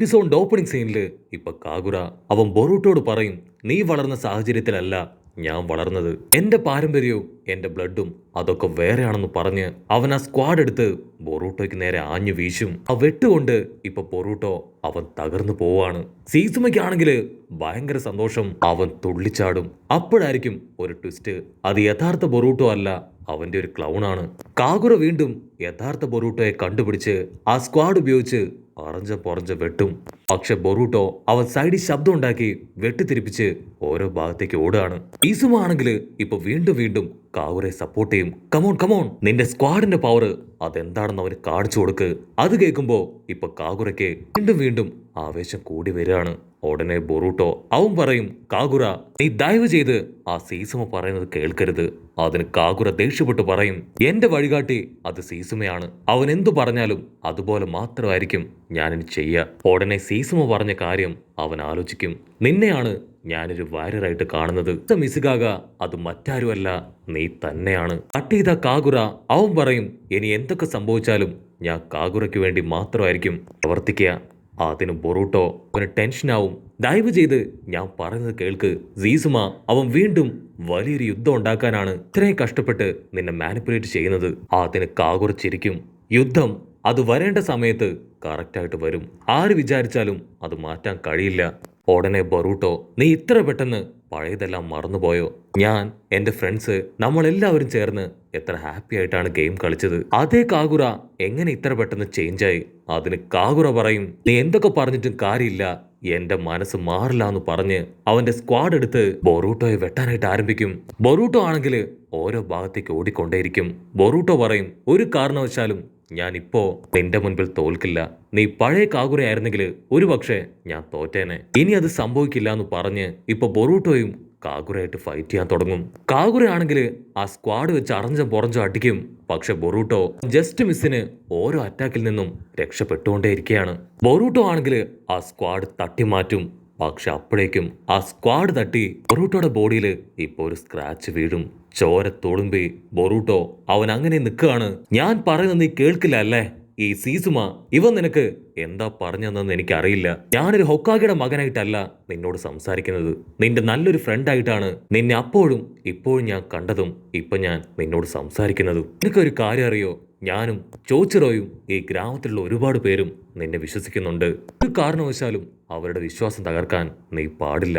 എപ്പിസോഡിന്റെ opening സീനില് ഇപ്പൊ കാഗുറ അവൻ ബൊറൂട്ടോട് പറയും, നീ വളർന്ന സാഹചര്യത്തിലല്ല ഞാൻ വളർന്നത്. എന്റെ പാരമ്പര്യവും എന്റെ ബ്ലഡും അതൊക്കെ വേറെയാണെന്ന് പറഞ്ഞ് അവൻ ആ സ്ക്വാഡ് എടുത്ത് ബൊറൂട്ടോയ്ക്ക് നേരെ ആഞ്ഞു വീശും. ആ വെട്ടുകൊണ്ട് ഇപ്പൊ ബൊറൂട്ടോ അവൻ തകർന്നു പോവാണ്. സീസുമയ്ക്കാണെങ്കില് ഭയങ്കര സന്തോഷം. അവൻ തുള്ളിച്ചാടും. അപ്പോഴായിരിക്കും ഒരു ട്വിസ്റ്റ്. അത് യഥാർത്ഥ ബൊറൂട്ടോ അല്ല, അവന്റെ ഒരു ക്ലൗണാണ്. കാഗുറ വീണ്ടും യഥാർത്ഥ ബൊറൂട്ടോയെ കണ്ടുപിടിച്ച് ആ സ്ക്വാഡ് ഉപയോഗിച്ച് അറഞ്ച പൊറഞ്ച വെട്ടും. പക്ഷെ ബൊറൂട്ടോ അവൻ സൈഡിൽ ശബ്ദം ഉണ്ടാക്കി വെട്ടിത്തിരിപ്പിച്ച് ഓരോ ഭാഗത്തേക്ക് ഓടുകയാണ്. ഇസുമ ആണെങ്കില് ഇപ്പൊ വീണ്ടും വീണ്ടും കാഗുറയെ സപ്പോർട്ട് ചെയ്യും. കമോൺ കമോൺ, നിന്റെ സ്ക്വാഡിന്റെ പവർ അതെന്താണെന്ന് അവന് കാണിച്ചു കൊടുക്ക്. അത് കേൾക്കുമ്പോ ഇപ്പൊ കാഗുറയ്ക്ക് വീണ്ടും വീണ്ടും ആവേശം കൂടി വരികയാണ്. ഉടനെ ബൊറൂട്ടോ അവൻ പറയും, കാഗുറ നീ ദയവ് ചെയ്ത് ആ സീസുമ പറയുന്നത് കേൾക്കരുത്. അതിന് കാഗുറ ദേഷ്യപ്പെട്ട് പറയും, എന്റെ വഴികാട്ടി അത് സീസുമയാണ്. അവൻ എന്തു പറഞ്ഞാലും അതുപോലെ മാത്രമായിരിക്കും ഞാനിനി ചെയ്യുക. ഉടനെ സീസുമ പറഞ്ഞ കാര്യം അവൻ ആലോചിക്കും. നിന്നെയാണ് ഞാനൊരു വാര്യറായിട്ട് കാണുന്നത്. മിസുകാക അത് മറ്റാരുമല്ല, നീ തന്നെയാണ്. കട്ട് ചെയ്ത കാഗുറ അവൻ പറയും, ഇനി എന്തൊക്കെ സംഭവിച്ചാലും ഞാൻ കാഗുറയ്ക്ക് വേണ്ടി മാത്രമായിരിക്കും പ്രവർത്തിക്കുക. അതിന് ബൊറൂട്ടോ അവന് ടെൻഷനാവും. ദയവ് ചെയ്ത് ഞാൻ പറയുന്നത് കേൾക്ക് സീസുമ. അവൻ വീണ്ടും വലിയൊരു യുദ്ധം ഉണ്ടാക്കാനാണ് ഇത്രയും കഷ്ടപ്പെട്ട് നിന്നെ മാനിപ്പുലേറ്റ് ചെയ്യുന്നത്. അതിന് കാഗുറ ചിരിക്കും. യുദ്ധം അത് വരേണ്ട സമയത്ത് കറക്റ്റായിട്ട് വരും. ആര് വിചാരിച്ചാലും അത് മാറ്റാൻ കഴിയില്ല. ഉടനെ ബൊറൂട്ടോ, നീ ഇത്ര പെട്ടെന്ന് പഴയതെല്ലാം മറന്നുപോയോ? ഞാൻ, എന്റെ ഫ്രണ്ട്സ്, നമ്മളെല്ലാവരും ചേർന്ന് എത്ര ഹാപ്പി ആയിട്ടാണ് ഗെയിം കളിച്ചത്. അതേ കാഗുറ എങ്ങനെ ഇത്ര പെട്ടെന്ന് ചേഞ്ചായി? അതിന് കാഗുറ പറയും, നീ എന്തൊക്കെ പറഞ്ഞിട്ടും കാര്യമില്ല, എന്റെ മനസ്സ് മാറില്ല എന്ന് പറഞ്ഞ് അവന്റെ സ്ക്വാഡ് എടുത്ത് ബൊറൂട്ടോയെ വെട്ടാനായിട്ട് ആരംഭിക്കും. ബൊറൂട്ടോ ആണെങ്കിൽ ഓരോ ഭാഗത്തേക്ക് ഓടിക്കൊണ്ടേയിരിക്കും. ബൊറൂട്ടോ പറയും, ഒരു കാരണവശാലും ഞാൻ ഇപ്പോ നിന്റെ മുൻപിൽ തോൽക്കില്ല. നീ പഴയ കാഗുറയായിരുന്നെങ്കിൽ ഒരുപക്ഷെ ഞാൻ തോറ്റേനെ. ഇനി അത് സംഭവിക്കില്ല എന്ന് പറഞ്ഞ് ഇപ്പൊ ബൊറൂട്ടോയും കാഗുറയായിട്ട് ഫൈറ്റ് ചെയ്യാൻ തുടങ്ങും. കാഗുറയാണെങ്കിൽ ആ സ്ക്വാഡ് വെച്ച് അറഞ്ചം പുറഞ്ചം അടിക്കും. പക്ഷെ ബൊറൂട്ടോ ജസ്റ്റ് മിസ്സിന് ഓരോ അറ്റാക്കിൽ നിന്നും രക്ഷപ്പെട്ടുകൊണ്ടേയിരിക്കുകയാണ്. ബൊറൂട്ടോ ആണെങ്കിൽ ആ സ്ക്വാഡ് തട്ടി മാറ്റും. പക്ഷെ അപ്പോഴേക്കും ആ സ്ക്വാഡ് തട്ടി ബൊറൂട്ടോയുടെ ബോഡിയിൽ ഇപ്പൊ ഒരു സ്ക്രാച്ച് വീഴും. ചോര തുളുമ്പി ബൊറൂട്ടോ അവൻ അങ്ങനെ നിൽക്കുകയാണ്. ഞാൻ പറയുന്നത് നീ കേൾക്കില്ല അല്ലേ? ഈ സീസുമ ഇവൻ നിനക്ക് എന്താ പറഞ്ഞതെന്ന് എനിക്കറിയില്ല. ഞാനൊരു ഹൊക്കാഗയുടെ മകനായിട്ടല്ല നിന്നോട് സംസാരിക്കുന്നത്. നിന്റെ നല്ലൊരു ഫ്രണ്ടായിട്ടാണ് നിന്നെ അപ്പോഴും ഇപ്പോഴും ഞാൻ കണ്ടതും ഇപ്പൊ ഞാൻ നിന്നോട് സംസാരിക്കുന്നതും. നിനക്കൊരു കാര്യം അറിയോ? ഞാനും ചോച്ചിറോയും ഈ ഗ്രാമത്തിലുള്ള ഒരുപാട് പേരും നിന്നെ വിശ്വസിക്കുന്നുണ്ട്. ഒരു കാരണവശാലും അവരുടെ വിശ്വാസം തകർക്കാൻ നീ പാടില്ല.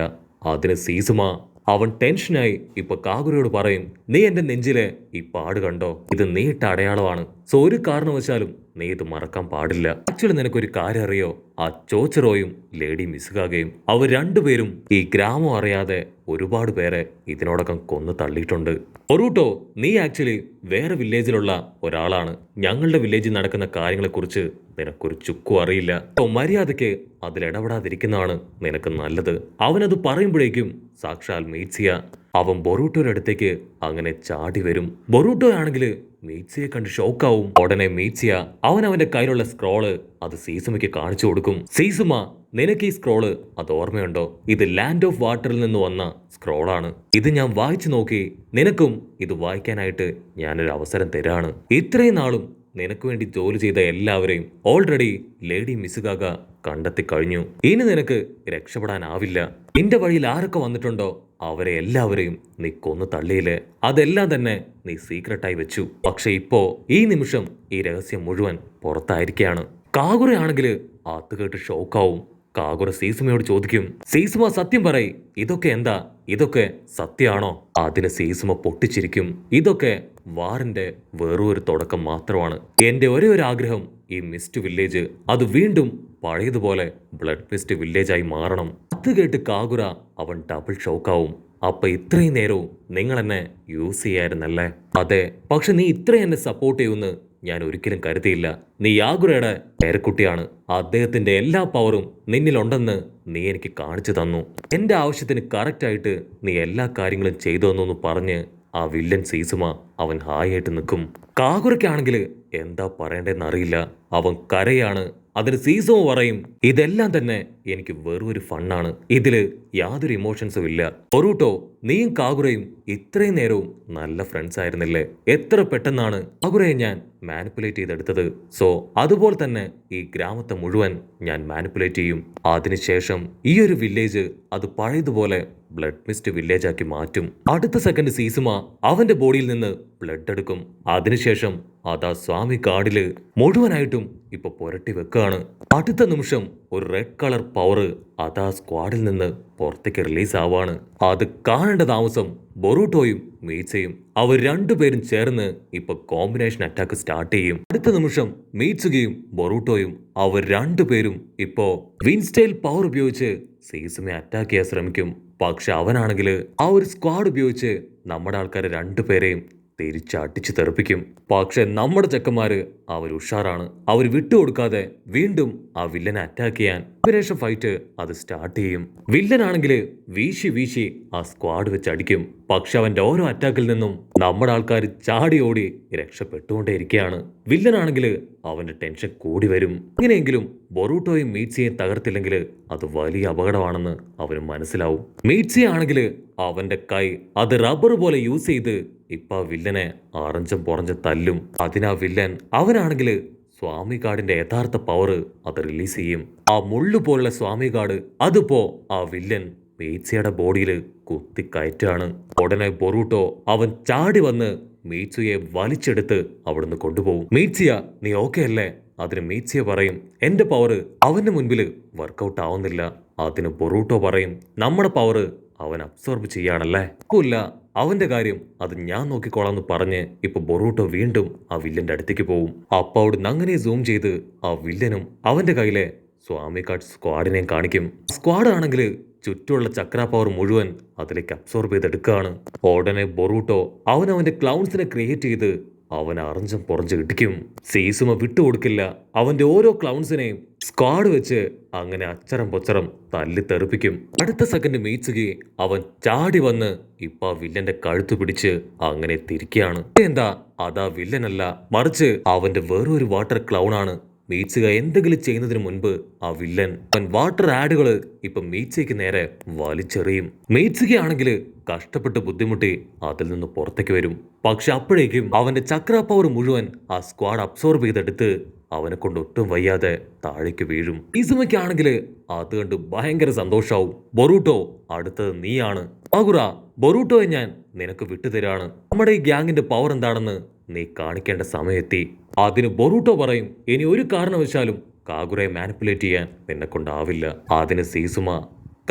അതിന് സീസുമ അവൻ ടെൻഷനായി ഇപ്പൊ കാഗുറയോട് പറയും, നീ എന്റെ നെഞ്ചിലെ ഈ പാട് കണ്ടോ? ഇത് നീ ഇട്ട അടയാളമാണ്. സോ ഒരു കാരണവശാലും നീ ഇത് മറക്കാൻ പാടില്ല. ആക്ച്വലി നിനക്കൊരു കാര്യം അറിയോ? ആ ചോച്ചിറോയും ലേഡി മിസുകാകയും അവർ രണ്ടുപേരും ഈ ഗ്രാമം അറിയാതെ ഒരുപാട് പേരെ ഇതിനോടകം കൊന്നു തള്ളിയിട്ടുണ്ട്. ബൊറൂട്ടോ, നീ ആക്ച്വലി വേറെ വില്ലേജിലുള്ള ഒരാളാണ്. ഞങ്ങളുടെ വില്ലേജിൽ നടക്കുന്ന കാര്യങ്ങളെക്കുറിച്ച് നിനക്കൊരു ചുക്കും അറിയില്ല. മര്യാദയ്ക്ക് അതിലിടപെടാതിരിക്കുന്നതാണ് നിനക്ക് നല്ലത്. അവനത് പറയുമ്പോഴേക്കും സാക്ഷാൽ മീറ്റ്സിയ അവൻ ബൊറൂട്ടോയുടെ അടുത്തേക്ക് അങ്ങനെ ചാടി വരും. ബൊറൂട്ടോ ആണെങ്കിൽ മീറ്റ്സിയെ കണ്ട് ഷോക്കാവും. ഉടനെ മീറ്റ്സിയ അവന്റെ കയ്യിലുള്ള സ്ക്രോള് അത് സീസുമയ്ക്ക് കാണിച്ചു കൊടുക്കും. സീസുമ, നിനക്ക് ഈ സ്ക്രോള് അത് ഓർമ്മയുണ്ടോ? ഇത് ലാൻഡ് ഓഫ് വാട്ടറിൽ നിന്ന് വന്ന സ്ക്രോളാണ്. ഇത് ഞാൻ വായിച്ചു നോക്കി. നിനക്കും ഇത് വായിക്കാനായിട്ട് ഞാനൊരു അവസരം തരാണ്. ഇത്രയും നാളും നിനക്ക് വേണ്ടി ജോലി ചെയ്ത എല്ലാവരെയും ഓൾറെഡി ലേഡി മിസുകാക കണ്ടെത്തി കഴിഞ്ഞു. ഇനി നിനക്ക് രക്ഷപ്പെടാനാവില്ല. നിന്റെ വഴിയിൽ ആരൊക്കെ വന്നിട്ടുണ്ടോ അവരെ എല്ലാവരെയും നീ കൊന്നു തള്ളിയില്ലേ? അതെല്ലാം തന്നെ നീ സീക്രട്ടായി വെച്ചു. പക്ഷെ ഇപ്പോ ഈ നിമിഷം ഈ രഹസ്യം മുഴുവൻ പുറത്തായിരിക്കുകയാണ്. കാഗുറയാണെങ്കിൽ അത് കേട്ട് ഷോക്കാവും. കാഗുറ സീസുമയോട് ചോദിക്കും, സീസുമ സത്യം പറയ്, ഇതൊക്കെ എന്താ? ഇതൊക്കെ സത്യമാണോ? അതിന് സീസുമ പൊട്ടിച്ചിരിക്കും. ഇതൊക്കെ വാറിന്റെ വേറൊരു ഒരു തുടക്കം മാത്രമാണ്. എന്റെ ഒരേ ഒരു ആഗ്രഹം ഈ മിസ്റ്റ് വില്ലേജ് അത് വീണ്ടും പഴയതുപോലെ ബ്ലഡ് മിസ്റ്റ് വില്ലേജായി മാറണം. അത് കേട്ട് കാഗുറ അവൻ ഡബിൾ ഷോക്കാവും. അപ്പൊ ഇത്രയും നേരവും നിങ്ങൾ എന്നെ യൂസ് ചെയ്യായിരുന്നല്ലേ? അതെ, പക്ഷെ നീ ഇത്രയും എന്നെ സപ്പോർട്ട് ചെയ്യുമെന്ന് ഞാൻ ഒരിക്കലും കരുതിയില്ല. നീ യാഗുറയുടെ പേരക്കുട്ടിയാണ്. അദ്ദേഹത്തിന്റെ എല്ലാ പവറും നിന്നിലുണ്ടെന്ന് നീ എനിക്ക് കാണിച്ചു തന്നു. എന്റെ ആവശ്യത്തിന് കറക്റ്റായിട്ട് നീ എല്ലാ കാര്യങ്ങളും ചെയ്തു തന്നു പറഞ്ഞ് ആ വില്ലൻ സീസുമ അവൻ ഹായായിട്ട് നിൽക്കും. കാഗുറയ്ക്കാണെങ്കിൽ എന്താ പറയണ്ടേന്ന് അറിയില്ല. അവൻ കരയാണ്. അതിന് സീസുമ പറയും, ഇതെല്ലാം തന്നെ എനിക്ക് വെറൊരു ഫണ്ണാണ്. ഇതില് യാതൊരു ഇമോഷൻസും ഇല്ല. ബൊറൂട്ടോ, നീയും കാഗുറയും ഇത്രയും നേരവും നല്ല ഫ്രണ്ട്സ് ആയിരുന്നില്ലേ? എത്ര പെട്ടെന്നാണ് കാഗുറയെ ഞാൻ മാനിപ്പുലേറ്റ് ചെയ്തെടുത്തത്. സോ അതുപോലെ തന്നെ ഈ ഗ്രാമത്തെ മുഴുവൻ ഞാൻ മാനിപ്പുലേറ്റ് ചെയ്യും. അതിനുശേഷം ഈ ഒരു വില്ലേജ് അത് പഴയതുപോലെ ബ്ലഡ് മിസ്റ്റ് വില്ലേജ് ആക്കി മാറ്റും. അടുത്ത സെക്കൻഡ് സീസുമ അവന്റെ ബോഡിയിൽ നിന്ന് ബ്ലഡ് എടുക്കും. അതിനുശേഷം അതാ സ്വാമി കാടില് മുഴുവനായിട്ടും ഇപ്പൊ പുരട്ടി വെക്കാണ്. അടുത്ത നിമിഷം ഒരു റെഡ് കളർ പവർ അതാ സ്ക്വാഡിൽ നിന്ന് പുറത്തേക്ക് റിലീസ് ആവാണ്. അത് കാണേണ്ട താമസം ബൊറൂട്ടോയും മീറ്റ്സയും അവർ രണ്ടുപേരും ചേർന്ന് ഇപ്പൊ കോമ്പിനേഷൻ അറ്റാക്ക് സ്റ്റാർട്ട് ചെയ്യും. അടുത്ത നിമിഷം മീറ്റ്സുകയും ബൊറൂട്ടോയും അവർ രണ്ടുപേരും ഇപ്പോ വിൻസ്റ്റൈൽ പവർ ഉപയോഗിച്ച് സീസുമെ അറ്റാക്ക് ചെയ്യാൻ ശ്രമിക്കും. പക്ഷെ അവനാണെങ്കിൽ ആ ഒരു സ്ക്വാഡ് ഉപയോഗിച്ച് നമ്മുടെ ആൾക്കാരെ രണ്ടുപേരെയും തിരിച്ചടിച്ചു തെറിപ്പിക്കും. പക്ഷെ നമ്മുടെ ചെക്കന്മാര് അവർ ഉഷാറാണ്. അവർ വിട്ടുകൊടുക്കാതെ വീണ്ടും ആ വില്ലനെ അറ്റാക്ക് ചെയ്യാൻ കോമ്പിനേഷൻ ഫൈറ്റ് അത് സ്റ്റാർട്ട് ചെയ്യും. വില്ലനാണെങ്കിൽ വീശി വീശി ആ സ്ക്വാഡ് വെച്ച് അടിക്കും. പക്ഷെ അവന്റെ ഓരോ അറ്റാക്കിൽ നിന്നും നമ്മുടെ ആൾക്കാർ ചാടി ഓടി രക്ഷപ്പെട്ടുകൊണ്ടേയിരിക്കുകയാണ്. വില്ലനാണെങ്കിൽ അവന്റെ ടെൻഷൻ കൂടി വരും. എങ്ങനെയെങ്കിലും ബൊറൂട്ടോയും മീറ്റ്സിയെയും തകർത്തില്ലെങ്കിൽ അത് വലിയ അപകടമാണെന്ന് അവന് മനസ്സിലാവും. മീറ്റ്സി ആണെങ്കിൽ അവന്റെ കൈ അത് റബ്ബർ പോലെ യൂസ് ചെയ്ത് ഇപ്പൊ ആ വില്ലനെ ആറഞ്ചം പുറഞ്ചം തല്ലും. അതിനാ വില്ലൻ അവനാണെങ്കിൽ സ്വാമി കാർഡിന്റെ യഥാർത്ഥ പവർ അത് റിലീസ് ചെയ്യും. ആ മുള്ളു പോലുള്ള സ്വാമി കാർഡ് അതിപ്പോ ആ വില്ലൻ മീറ്റ്സിയുടെ ബോഡിയിൽ കുത്തിക്കയറ്റാണ്. ഉടനെ ബൊറൂട്ടോ അവൻ ചാടി വന്ന് മീറ്റ്സുയെ വലിച്ചെടുത്ത് അവിടുന്ന് കൊണ്ടുപോകും. മീറ്റ്സിയ, നീ ഓക്കെ അല്ലേ? അതിന് മീറ്റ്സിയ പറയും, എന്റെ പവർ അവന്റെ മുൻപിൽ വർക്കൗട്ട് ആവുന്നില്ല. അതിന് ബൊറൂട്ടോ പറയും, നമ്മുടെ പവർ അവൻ അബ്സോർബ് ചെയ്യാണല്ലേ? ഇല്ല, അവന്റെ കാര്യം അത് ഞാൻ നോക്കിക്കോളാന്ന് പറഞ്ഞ് ഇപ്പൊ ബൊറൂട്ടോ വീണ്ടും ആ വില്ലന്റെ അടുത്തേക്ക് പോവും. അപ്പൊ അവിടുന്ന് അങ്ങനെ സൂം ചെയ്ത് ആ വില്ലനും അവന്റെ കയ്യിലെ സ്വാമി കാർഡ് സ്ക്വാഡിനെയും കാണിക്കും. സ്ക്വാഡ് ആണെങ്കിൽ ചുറ്റുമുള്ള ചക്ര പവർ മുഴുവൻ അതിലേക്ക് അബ്സോർബ് ചെയ്തെടുക്കുകയാണ്. ഉടനെ ബൊറൂട്ടോ അവന്റെ ക്ലൗൺസിനെ ക്രിയേറ്റ് ചെയ്ത് അവൻ അറിഞ്ചും പുറഞ്ച് ഇടിക്കും. സീസുമ വിട്ടുകൊടുക്കില്ല. അവന്റെ ഓരോ ക്ലൗൺസിനെയും സ്ക്വാഡ് വെച്ച് അങ്ങനെ അച്ചരം പൊച്ചറം തല്ലി തെറിപ്പിക്കും. അടുത്ത സെക്കൻഡ് മീറ്റ്സുകി അവൻ ചാടി വന്ന് ഇപ്പൊ ആ വില്ലന്റെ കഴുത്തു പിടിച്ച് അങ്ങനെ തിരിക്കുകയാണ്. എന്താ, അതാ വില്ലനല്ല, മറിച്ച് അവന്റെ വേറൊരു വാട്ടർ ക്ലൗൺ ആണ്. മീറ്റ്സുക എന്തെങ്കിലും ചെയ്യുന്നതിന് മുൻപ് ആ വില്ലൻ അവൻ വാട്ടർ ആഡുകള് ഇപ്പൊ മീറ്റ്സയ്ക്ക് നേരെ വലിച്ചെറിയും. മീറ്റ്സുക ആണെങ്കിൽ കഷ്ടപ്പെട്ട് ബുദ്ധിമുട്ടി അതിൽ നിന്ന് പുറത്തേക്ക് വരും. പക്ഷെ അപ്പോഴേക്കും അവന്റെ ചക്ര പവർ മുഴുവൻ ആ സ്ക്വാഡ് അബ്സോർബ് ചെയ്തെടുത്ത് അവനെ കൊണ്ട് ഒട്ടും വയ്യാതെ താഴേക്ക് വീഴും. ഈസുമയ്ക്കാണെങ്കിൽ അത് കണ്ട് ഭയങ്കര സന്തോഷാവും. ബൊറൂട്ടോ, അടുത്തത് നീയാണ്. കാഗുറ, ബൊറൂട്ടോയെ ഞാൻ നിനക്ക് വിട്ടുതരാണ്. നമ്മുടെ ഈ ഗ്യാങ്ങിന്റെ പവർ എന്താണെന്ന് നീ കാണിക്കേണ്ട സമയമെത്തി. അതിന് ബൊറൂട്ടോ പറയും, ഇനി ഒരു കാരണവശാലും കാഗുറയെ മാനിപ്പുലേറ്റ് ചെയ്യാൻ നിന്നെ കൊണ്ടാവില്ല. അതിന് സീസുമ,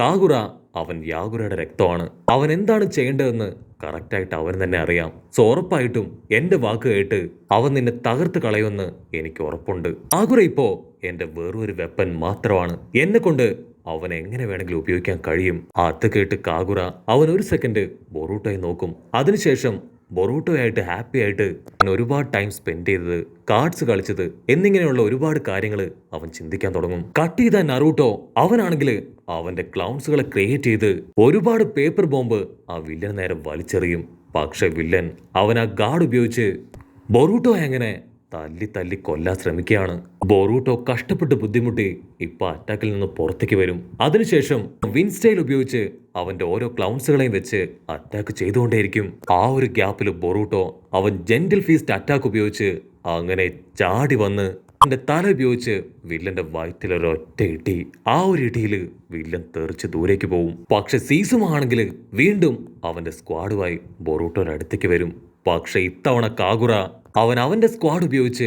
കാഗുറ അവൻ യാഗുറയുടെ രക്തമാണ്. അവൻ എന്താണ് ചെയ്യേണ്ടതെന്ന് കറക്റ്റായിട്ട് അവൻ തന്നെ അറിയാം. സോ ഉറപ്പായിട്ടും എന്റെ വാക്ക് കേട്ട് അവൻ നിന്നെ തകർത്ത് കളയുമെന്ന് എനിക്ക് ഉറപ്പുണ്ട്. കാഗുറ ഇപ്പോ എന്റെ വേറൊരു വെപ്പൻ മാത്രമാണ്. എന്നെ കൊണ്ട് അവനെ എങ്ങനെ വേണമെങ്കിലും ഉപയോഗിക്കാൻ കഴിയും. അത് കേട്ട് കാഗുറ അവൻ ഒരു സെക്കൻഡ് ബൊറൂട്ടോയെ നോക്കും. അതിനുശേഷം ബൊറൂട്ടോയായിട്ട് ഹാപ്പി ആയിട്ട് അവൻ ഒരുപാട് ടൈം സ്പെൻഡ് ചെയ്തത്, കാർഡ്സ് കളിച്ചത് എന്നിങ്ങനെയുള്ള ഒരുപാട് കാര്യങ്ങൾ അവൻ ചിന്തിക്കാൻ തുടങ്ങും. കട്ട് ചെയ്ത നറൂട്ടോ അവനാണെങ്കിൽ അവന്റെ ക്ലൗൺസുകളെ ക്രിയേറ്റ് ചെയ്ത് ഒരുപാട് പേപ്പർ ബോംബ് ആ വില്ലൻ നേരെ വലിച്ചെറിയും. പക്ഷെ വില്ലൻ അവൻ ആ ഗാർഡ് ഉപയോഗിച്ച് ബൊറൂട്ടോ എങ്ങനെ തല്ലി തല്ലി കൊല്ലാൻ ശ്രമിക്കുകയാണ്. ബൊറൂട്ടോ കഷ്ടപ്പെട്ട് ബുദ്ധിമുട്ടി ഇപ്പൊ അറ്റാക്കിൽ നിന്ന് പുറത്തേക്ക് വരും. അതിനുശേഷം വിൻസ്റ്റൈൽ ഉപയോഗിച്ച് അവന്റെ ഓരോ ക്ലൗൺസുകളെയും വെച്ച് അറ്റാക്ക് ചെയ്തുകൊണ്ടേയിരിക്കും. ആ ഒരു ഗ്യാപ്പിൽ ബൊറൂട്ടോ അവൻ ജെന്റിൽ ഫീസ്റ്റ് അറ്റാക്ക് ഉപയോഗിച്ച് അങ്ങനെ ചാടി വന്ന് അവന്റെ തല ഉപയോഗിച്ച് വില്ലന്റെ വയറ്റിലൊരൊറ്റ ഇടി. ആ ഒരു ഇടിയിൽ വില്ലൻ തെറിച്ച് ദൂരേക്ക് പോവും. പക്ഷെ സീസുമ ആണെങ്കിൽ വീണ്ടും അവന്റെ സ്ക്വാഡുമായി ബൊറൂട്ടോയുടെ അടുത്തേക്ക് വരും. പക്ഷെ ഇത്തവണ കാഗുറ അവന്റെ സ്ക്വാഡ് ഉപയോഗിച്ച്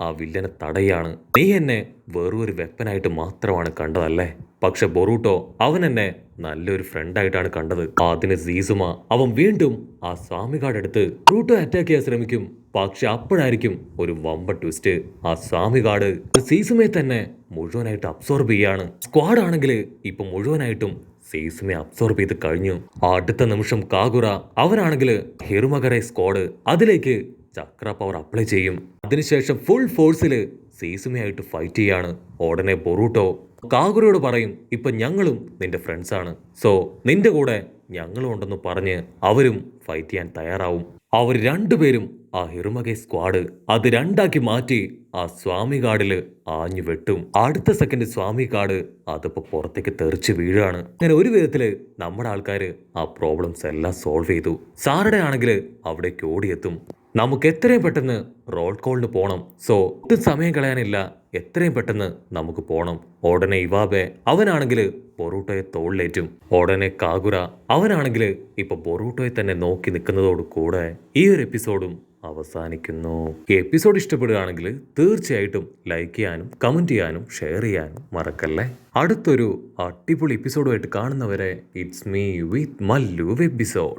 ആ വില്ലനെ തടയാണ്. നീ എന്നെ വേറൊരു വെപ്പനായിട്ട് മാത്രമാണ് കണ്ടതല്ലേ? പക്ഷെ ബൊറൂട്ടോ അവൻ എന്നെ നല്ലൊരു ഫ്രണ്ടായിട്ടാണ് കണ്ടത്. അതിന് സീസുമ അവൻ വീണ്ടും ആ സ്വാമി കാർഡ് എടുത്ത് ബൊറൂട്ടോ അറ്റാക്ക് ചെയ്യാൻ ശ്രമിക്കും. പക്ഷെ അപ്പോഴായിരിക്കും ഒരു വമ്പ ട്വിസ്റ്റ്. ആ സ്വാമി കാർഡ് സീസുമയെ തന്നെ മുഴുവനായിട്ട് അബ്സോർബ് ചെയ്യാണ്. സ്ക്വാഡ് ആണെങ്കിൽ ഇപ്പൊ മുഴുവനായിട്ടും സീസുമെ അബ്സോർബ് ചെയ്ത് കഴിഞ്ഞു. അടുത്ത നിമിഷം കാഗുറ അവനാണെങ്കിൽ ഹിറുമഗറെ സ്ക്വാഡ് അതിലേക്ക് ചക്ര പവർ അപ്ലൈ ചെയ്യും. അതിനുശേഷം ഫുൾ ഫോഴ്സിൽ സീസുമയായിട്ട് ഫൈറ്റ് ചെയ്യാണ്. ഉടനെ ബൊറൂട്ടോ കാഗുരയോട് പറയും ഇപ്പൊ ഞങ്ങളും നിന്റെ ഫ്രണ്ട്സാണ്, സോ നിന്റെ കൂടെ ഞങ്ങളും ഉണ്ടെന്ന് പറഞ്ഞ് അവരും ഫൈറ്റ് ചെയ്യാൻ തയ്യാറാവും. അവർ രണ്ടുപേരും ആ ഹിറുമകെ സ്ക്വാഡ് അത് രണ്ടാക്കി മാറ്റി ആ സ്വാമി കാർഡില് ആഞ്ഞു വെട്ടും. അടുത്ത സെക്കൻഡ് സ്വാമി കാർഡ് അതിപ്പോ പുറത്തേക്ക് തെറിച്ച് വീഴാണ്. അങ്ങനെ ഒരു വിധത്തില് നമ്മുടെ ആൾക്കാര് ആ പ്രോബ്ലംസ് എല്ലാം സോൾവ് ചെയ്തു. സാറുടെ ആണെങ്കിൽ അവിടേക്ക് ഓടിയെത്തും. നമുക്ക് എത്രയും പെട്ടെന്ന് റോൾ കോളിന് പോണം, സോ ഒട്ടും സമയം കളയാനില്ല, എത്രയും പെട്ടെന്ന് നമുക്ക് പോണം. ഉടനെ ഇവാബെ അവനാണെങ്കിൽ ബൊറൂട്ടോയെ തോളിലേറ്റും. ഉടനെ കാഗുര അവനാണെങ്കിൽ ഇപ്പൊ ബൊറൂട്ടോയെ തന്നെ നോക്കി നിൽക്കുന്നതോട് കൂടെ ഈ ഒരു എപ്പിസോഡും അവസാനിക്കുന്നു. ഈ എപ്പിസോഡ് ഇഷ്ടപ്പെടുകയാണെങ്കിൽ തീർച്ചയായിട്ടും ലൈക്ക് ചെയ്യാനും കമന്റ് ചെയ്യാനും ഷെയർ ചെയ്യാനും മറക്കല്ലേ. അടുത്തൊരു അടിപൊളി എപ്പിസോഡുമായിട്ട് കാണുന്നവരെ it's me with Mallu episode.